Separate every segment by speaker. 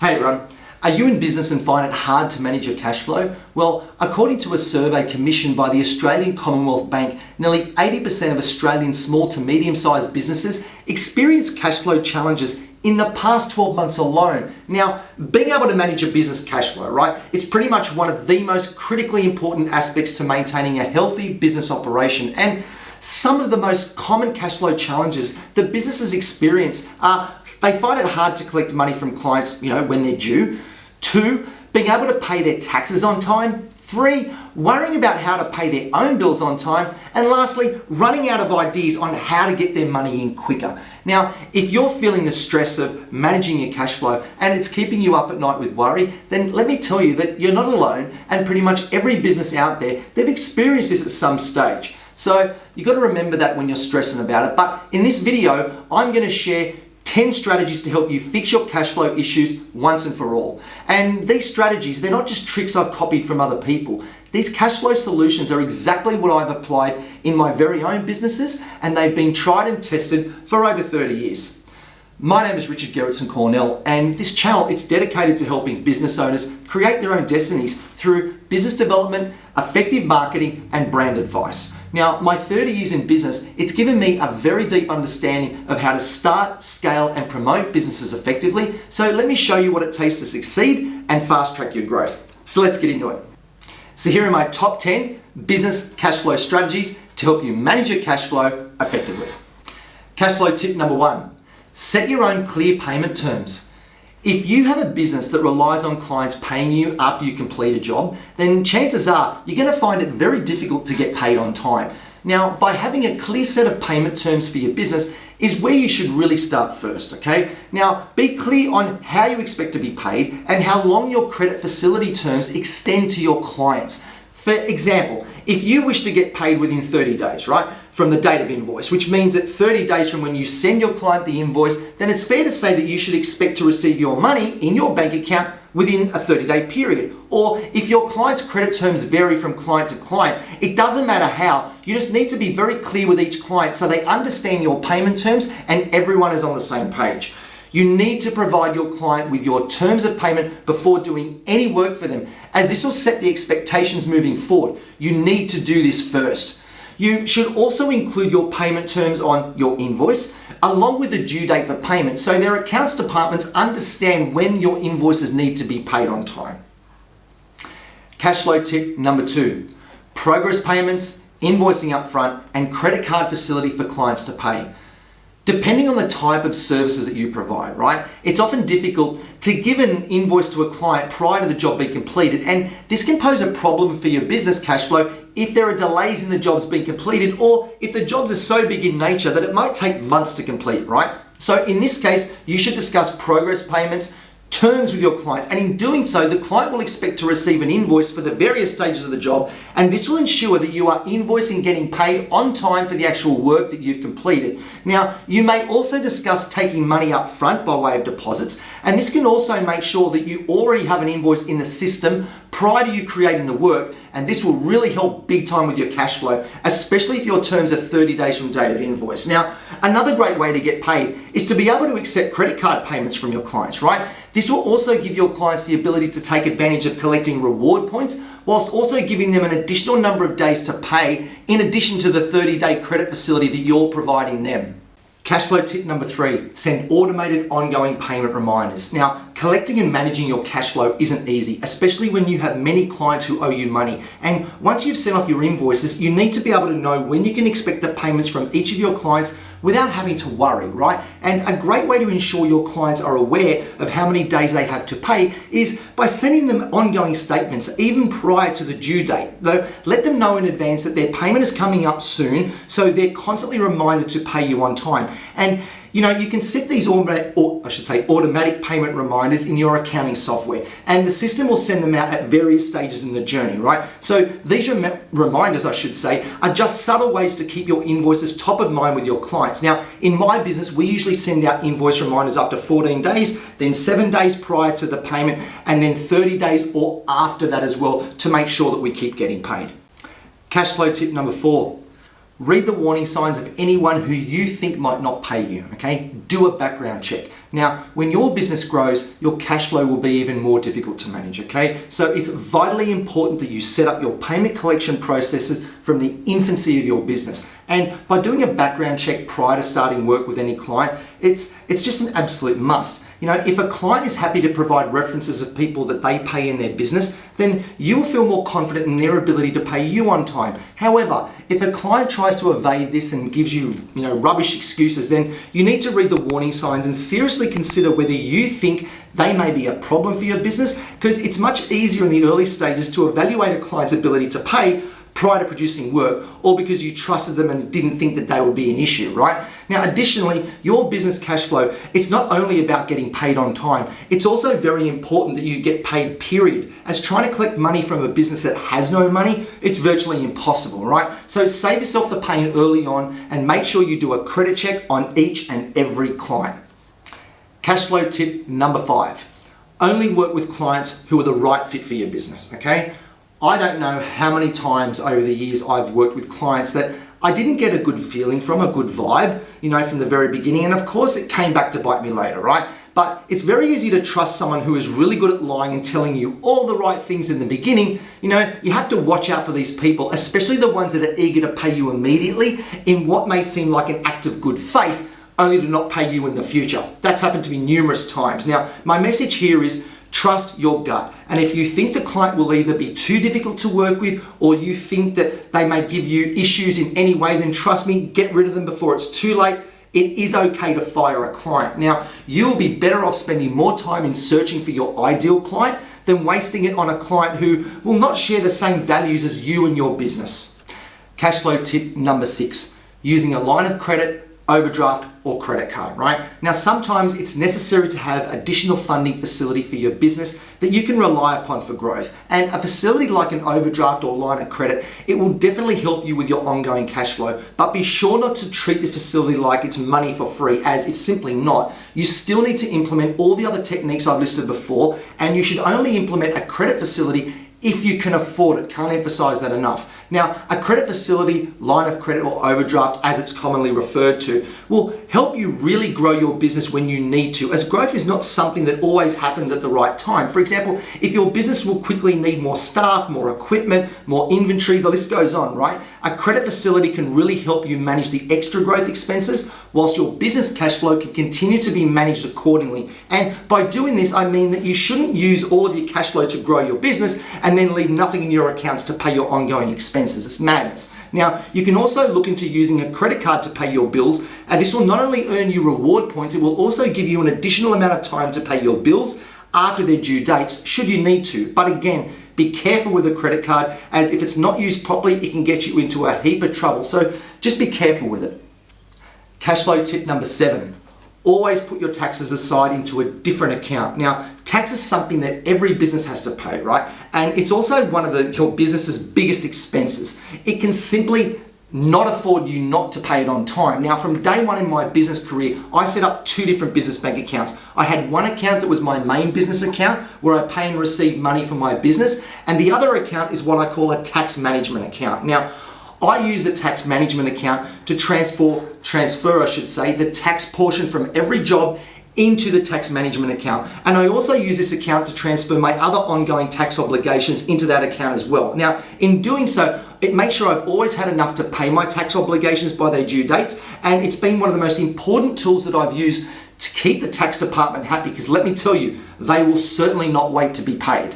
Speaker 1: Hey everyone, are you in business and find it hard to manage your cash flow? Well, according to a survey commissioned by the Australian Commonwealth Bank, nearly 80% of Australian small to medium-sized businesses experience cash flow challenges in the past 12 months alone. Now, being able to manage your business cash flow, right? It's pretty much one of the most critically important aspects to maintaining a healthy business operation. And some of the most common cash flow challenges that businesses experience are they find it hard to collect money from clients, when they're due. 2, being able to pay their taxes on time. 3, worrying about how to pay their own bills on time. And lastly, running out of ideas on how to get their money in quicker. Now, if you're feeling the stress of managing your cash flow and it's keeping you up at night with worry, then let me tell you that you're not alone, and pretty much every business out there, they've experienced this at some stage. So you've got to remember that when you're stressing about it. But in this video, I'm going to share 10 strategies to help you fix your cash flow issues once and for all. And these strategies, they're not just tricks I've copied from other people. These cash flow solutions are exactly what I've applied in my very own businesses, and they've been tried and tested for over 30 years. My name is G-Cornell, and this channel, it's dedicated to helping business owners create their own destinies through business development, effective marketing, and brand advice. Now, my 30 years in business, it's given me a very deep understanding of how to start, scale, and promote businesses effectively. So let me show you what it takes to succeed and fast track your growth. So let's get into it. So here are my top 10 business cash flow strategies to help you manage your cash flow effectively. Cash flow tip number 1, set your own clear payment terms. If you have a business that relies on clients paying you after you complete a job, then chances are you're going to find it very difficult to get paid on time. Now, by having a clear set of payment terms for your business is where you should really start first, okay? Now, be clear on how you expect to be paid and how long your credit facility terms extend to your clients. For example, if you wish to get paid within 30 days, right, from the date of invoice, which means that 30 days from when you send your client the invoice, then it's fair to say that you should expect to receive your money in your bank account within a 30-day period. Or if your client's credit terms vary from client to client, it doesn't matter how, you just need to be very clear with each client so they understand your payment terms and everyone is on the same page. You need to provide your client with your terms of payment before doing any work for them, as this will set the expectations moving forward. You need to do this first. You should also include your payment terms on your invoice, along with the due date for payment, so their accounts departments understand when your invoices need to be paid on time. Cash flow tip number 2, progress payments, invoicing upfront, and credit card facility for clients to pay. Depending on the type of services that you provide, right, it's often difficult to give an invoice to a client prior to the job being completed, and this can pose a problem for your business cash flow if there are delays in the jobs being completed, or if the jobs are so big in nature that it might take months to complete, right? So in this case, you should discuss progress payments, terms with your clients, and in doing so, the client will expect to receive an invoice for the various stages of the job, and this will ensure that you are invoicing getting paid on time for the actual work that you've completed. Now, you may also discuss taking money up front by way of deposits, and this can also make sure that you already have an invoice in the system prior to you creating the work, and this will really help big time with your cash flow, especially if your terms are 30 days from date of invoice. Now, another great way to get paid is to be able to accept credit card payments from your clients, right? This will also give your clients the ability to take advantage of collecting reward points, whilst also giving them an additional number of days to pay in addition to the 30-day credit facility that you're providing them. Cash flow tip number 3, send automated ongoing payment reminders. Now, collecting and managing your cash flow isn't easy, especially when you have many clients who owe you money. And once you've sent off your invoices, you need to be able to know when you can expect the payments from each of your clients without having to worry, right? And a great way to ensure your clients are aware of how many days they have to pay is by sending them ongoing statements even prior to the due date. Though, let them know in advance that their payment is coming up soon, so they're constantly reminded to pay you on time. And you can set these automatic payment reminders in your accounting software, and the system will send them out at various stages in the journey, right? So these reminders, are just subtle ways to keep your invoices top of mind with your clients. Now, in my business, we usually send out invoice reminders after 14 days, then 7 days prior to the payment, and then 30 days or after that as well to make sure that we keep getting paid. Cash flow tip number 4. Read the warning signs of anyone who you think might not pay you, okay? Do a background check. Now, when your business grows, your cash flow will be even more difficult to manage, okay? So it's vitally important that you set up your payment collection processes from the infancy of your business. And by doing a background check prior to starting work with any client, it's just an absolute must. You know, if a client is happy to provide references of people that they pay in their business, then you will feel more confident in their ability to pay you on time. However, if a client tries to evade this and gives you, rubbish excuses, then you need to read the warning signs and seriously consider whether you think they may be a problem for your business, because it's much easier in the early stages to evaluate a client's ability to pay prior to producing work, or because you trusted them and didn't think that they would be an issue, right? Now, additionally, your business cash flow, it's not only about getting paid on time, it's also very important that you get paid, period. As trying to collect money from a business that has no money, it's virtually impossible, right? So save yourself the pain early on and make sure you do a credit check on each and every client. Cash flow tip number 5, only work with clients who are the right fit for your business, okay? I don't know how many times over the years I've worked with clients that I didn't get a good feeling from, a good vibe, from the very beginning. And of course it came back to bite me later, right? But it's very easy to trust someone who is really good at lying and telling you all the right things in the beginning. You have to watch out for these people, especially the ones that are eager to pay you immediately in what may seem like an act of good faith, only to not pay you in the future. That's happened to me numerous times. Now, my message here is trust your gut. And if you think the client will either be too difficult to work with, or you think that they may give you issues in any way, then trust me, get rid of them before it's too late. It is okay to fire a client. Now, you'll be better off spending more time in searching for your ideal client than wasting it on a client who will not share the same values as you and your business. Cash flow tip number 6, using a line of credit, overdraft, or credit card, right? Now, sometimes it's necessary to have additional funding facility for your business that you can rely upon for growth. And a facility like an overdraft or line of credit, it will definitely help you with your ongoing cash flow, but be sure not to treat this facility like it's money for free, as it's simply not. You still need to implement all the other techniques I've listed before, and you should only implement a credit facility if you can afford it. Can't emphasize that enough. Now, a credit facility, line of credit, or overdraft, as it's commonly referred to, will help you really grow your business when you need to, as growth is not something that always happens at the right time. For example, if your business will quickly need more staff, more equipment, more inventory, the list goes on, right? A credit facility can really help you manage the extra growth expenses, whilst your business cash flow can continue to be managed accordingly. And by doing this, I mean that you shouldn't use all of your cash flow to grow your business and then leave nothing in your accounts to pay your ongoing expenses. It's madness. Now, you can also look into using a credit card to pay your bills, and this will not only earn you reward points, it will also give you an additional amount of time to pay your bills after their due dates, should you need to. But again, be careful with a credit card, as if it's not used properly, it can get you into a heap of trouble. So just be careful with it. Cash flow tip number 7. Always put your taxes aside into a different account. Now, tax is something that every business has to pay, right? And it's also one of your business's biggest expenses. It can simply not afford you not to pay it on time. Now, from day one in my business career, I set up 2 different business bank accounts. I had one account that was my main business account, where I pay and receive money from my business, and the other account is what I call a tax management account. Now, I use the tax management account to transfer the tax portion from every job into the tax management account. And I also use this account to transfer my other ongoing tax obligations into that account as well. Now, in doing so, it makes sure I've always had enough to pay my tax obligations by their due dates. And it's been one of the most important tools that I've used to keep the tax department happy, because let me tell you, they will certainly not wait to be paid.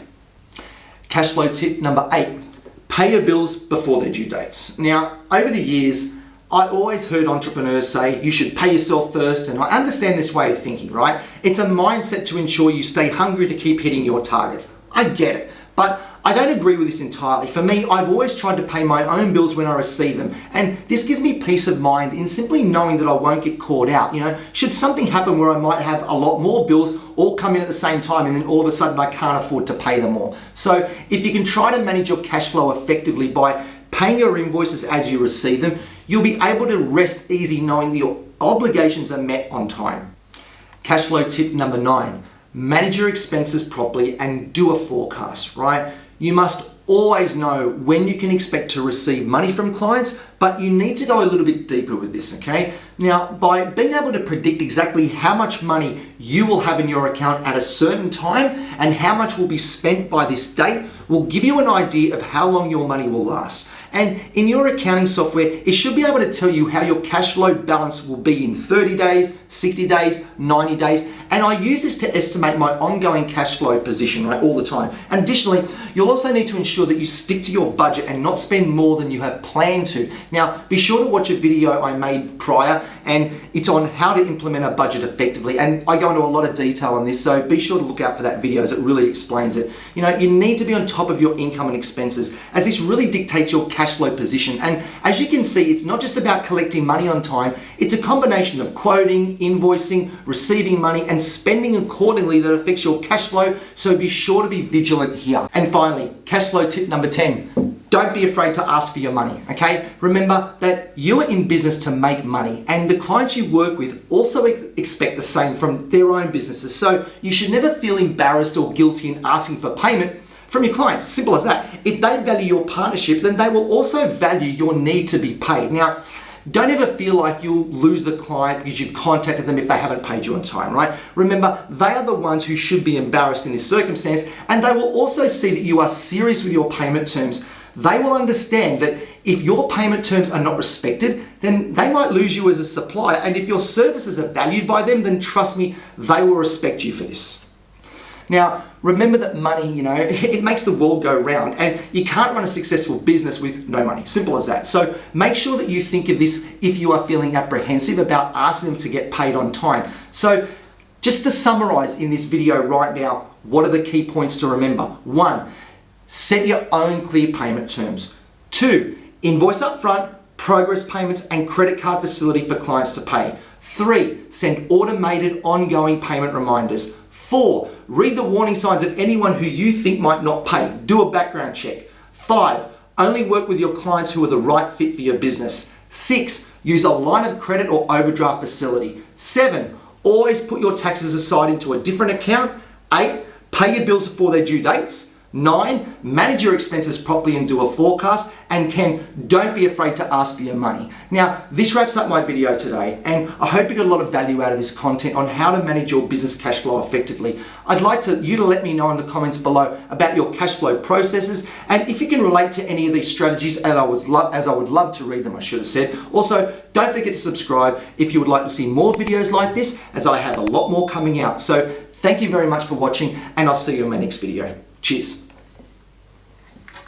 Speaker 1: Cash flow tip number 8. Pay your bills before their due dates. Now, over the years, I always heard entrepreneurs say you should pay yourself first, and I understand this way of thinking, right? It's a mindset to ensure you stay hungry to keep hitting your targets. I get it, but I don't agree with this entirely. For me, I've always tried to pay my own bills when I receive them, and this gives me peace of mind in simply knowing that I won't get caught out. Should something happen where I might have a lot more bills all come in at the same time, and then all of a sudden I can't afford to pay them all. So if you can try to manage your cash flow effectively by paying your invoices as you receive them, you'll be able to rest easy knowing that your obligations are met on time. Cash flow tip number 9. Manage your expenses properly and do a forecast, right? You must always know when you can expect to receive money from clients, but you need to go a little bit deeper with this, okay? Now, by being able to predict exactly how much money you will have in your account at a certain time and how much will be spent by this date will give you an idea of how long your money will last. And in your accounting software, it should be able to tell you how your cash flow balance will be in 30 days, 60 days, 90 days. And I use this to estimate my ongoing cash flow position, right, all the time. And additionally, you'll also need to ensure that you stick to your budget and not spend more than you have planned to. Now, be sure to watch a video I made prior, and it's on how to implement a budget effectively. And I go into a lot of detail on this, so be sure to look out for that video as it really explains it. You know, you need to be on top of your income and expenses, as this really dictates your cash flow position. And as you can see, it's not just about collecting money on time, it's a combination of quoting, invoicing, receiving money, and spending accordingly that affects your cash flow, so be sure to be vigilant here. And finally, cash flow tip number 10. Don't be afraid to ask for your money, okay? Remember that you are in business to make money, and the clients you work with also expect the same from their own businesses. So you should never feel embarrassed or guilty in asking for payment from your clients. Simple as that. If they value your partnership, then they will also value your need to be paid. Now, don't ever feel like you'll lose the client because you've contacted them if they haven't paid you on time, right? Remember, they are the ones who should be embarrassed in this circumstance, and they will also see that you are serious with your payment terms. They will understand that if your payment terms are not respected, then they might lose you as a supplier, and if your services are valued by them, then trust me, they will respect you for this. Now, remember that money, you know, it makes the world go round, and you can't run a successful business with no money. Simple as that. So make sure that you think of this if you are feeling apprehensive about asking them to get paid on time. So just to summarize in this video right now, what are the key points to remember? 1, set your own clear payment terms. 2, invoice upfront, progress payments, and credit card facility for clients to pay. 3, send automated ongoing payment reminders. 4, read the warning signs of anyone who you think might not pay. Do a background check. 5, only work with your clients who are the right fit for your business. 6, use a line of credit or overdraft facility. 7, always put your taxes aside into a different account. 8, pay your bills before their due dates. 9, manage your expenses properly and do a forecast. And 10, don't be afraid to ask for your money. Now, this wraps up my video today, and I hope you got a lot of value out of this content on how to manage your business cash flow effectively. I'd like you to let me know in the comments below about your cash flow processes, and if you can relate to any of these strategies, as I would love to read them, I should have said. Also, don't forget to subscribe if you would like to see more videos like this, as I have a lot more coming out. So thank you very much for watching, and I'll see you in my next video. Cheers.